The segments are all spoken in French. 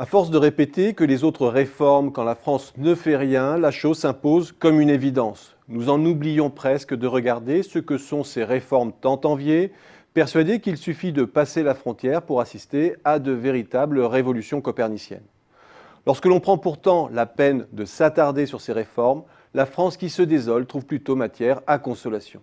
À force de répéter que les autres réforment quand la France ne fait rien, la chose s'impose comme une évidence. Nous en oublions presque de regarder ce que sont ces réformes tant enviées, persuadés qu'il suffit de passer la frontière pour assister à de véritables révolutions coperniciennes. Lorsque l'on prend pourtant la peine de s'attarder sur ces réformes, la France qui se désole trouve plutôt matière à consolation.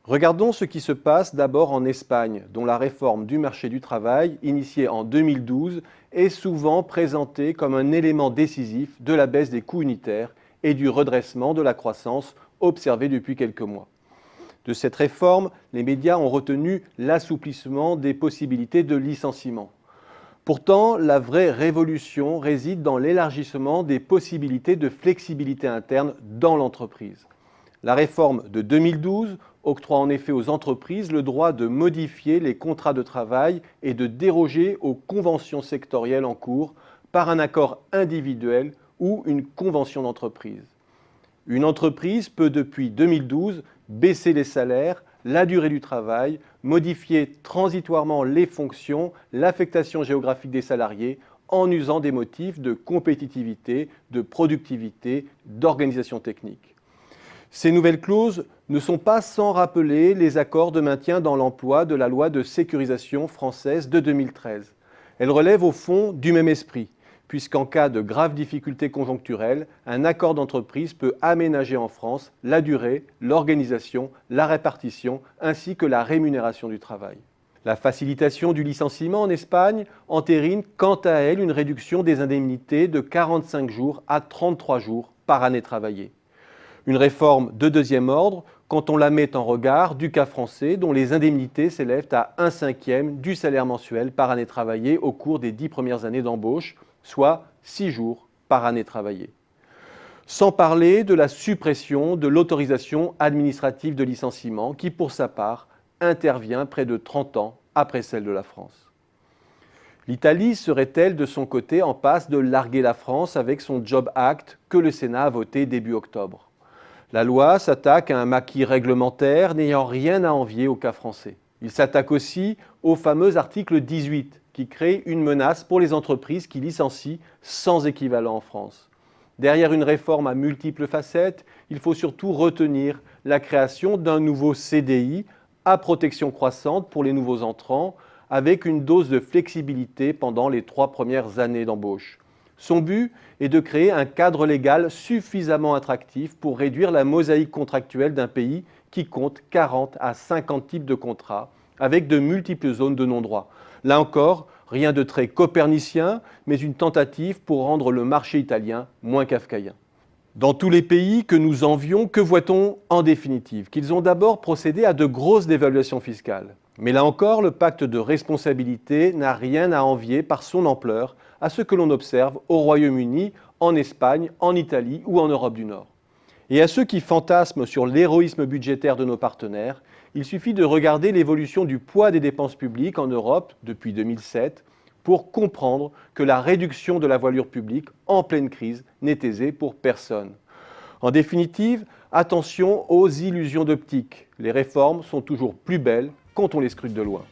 Regardons ce qui se passe d'abord en Espagne, dont la réforme du marché du travail, initiée en 2012, est souvent présentée comme un élément décisif de la baisse des coûts unitaires et du redressement de la croissance observée depuis quelques mois. De cette réforme, les médias ont retenu l'assouplissement des possibilités de licenciement. Pourtant, la vraie révolution réside dans l'élargissement des possibilités de flexibilité interne dans l'entreprise. La réforme de 2012 octroie en effet aux entreprises le droit de modifier les contrats de travail et de déroger aux conventions sectorielles en cours par un accord individuel ou une convention d'entreprise. Une entreprise peut depuis 2012 baisser les salaires, la durée du travail, modifier transitoirement les fonctions, l'affectation géographique des salariés en usant des motifs de compétitivité, de productivité, d'organisation technique. Ces nouvelles clauses ne sont pas sans rappeler les accords de maintien dans l'emploi de la loi de sécurisation française de 2013. Elles relèvent au fond du même esprit, puisqu'en cas de graves difficultés conjoncturelles, un accord d'entreprise peut aménager en France la durée, l'organisation, la répartition ainsi que la rémunération du travail. La facilitation du licenciement en Espagne entérine quant à elle une réduction des indemnités de 45 jours à 33 jours par année travaillée. Une réforme de deuxième ordre quand on la met en regard du cas français dont les indemnités s'élèvent à 1/5 du salaire mensuel par année travaillée au cours des 10 premières années d'embauche, soit 6 jours par année travaillée. Sans parler de la suppression de l'autorisation administrative de licenciement qui, pour sa part, intervient près de 30 ans après celle de la France. L'Italie serait-elle de son côté en passe de larguer la France avec son Job Act que le Sénat a voté début octobre? La loi s'attaque à un maquis réglementaire n'ayant rien à envier au cas français. Il s'attaque aussi au fameux article 18 qui crée une menace pour les entreprises qui licencient sans équivalent en France. Derrière une réforme à multiples facettes, il faut surtout retenir la création d'un nouveau CDI à protection croissante pour les nouveaux entrants avec une dose de flexibilité pendant les 3 premières années d'embauche. Son but est de créer un cadre légal suffisamment attractif pour réduire la mosaïque contractuelle d'un pays qui compte 40 à 50 types de contrats, avec de multiples zones de non-droit. Là encore, rien de très copernicien, mais une tentative pour rendre le marché italien moins kafkaïen. Dans tous les pays que nous envions, que voit-on en définitive? Qu'ils ont d'abord procédé à de grosses dévaluations fiscales. Mais là encore, le pacte de responsabilité n'a rien à envier par son ampleur à ce que l'on observe au Royaume-Uni, en Espagne, en Italie ou en Europe du Nord. Et à ceux qui fantasment sur l'héroïsme budgétaire de nos partenaires, il suffit de regarder l'évolution du poids des dépenses publiques en Europe depuis 2007 pour comprendre que la réduction de la voilure publique en pleine crise n'est aisée pour personne. En définitive, attention aux illusions d'optique. Les réformes sont toujours plus belles quand on les scrute de loin.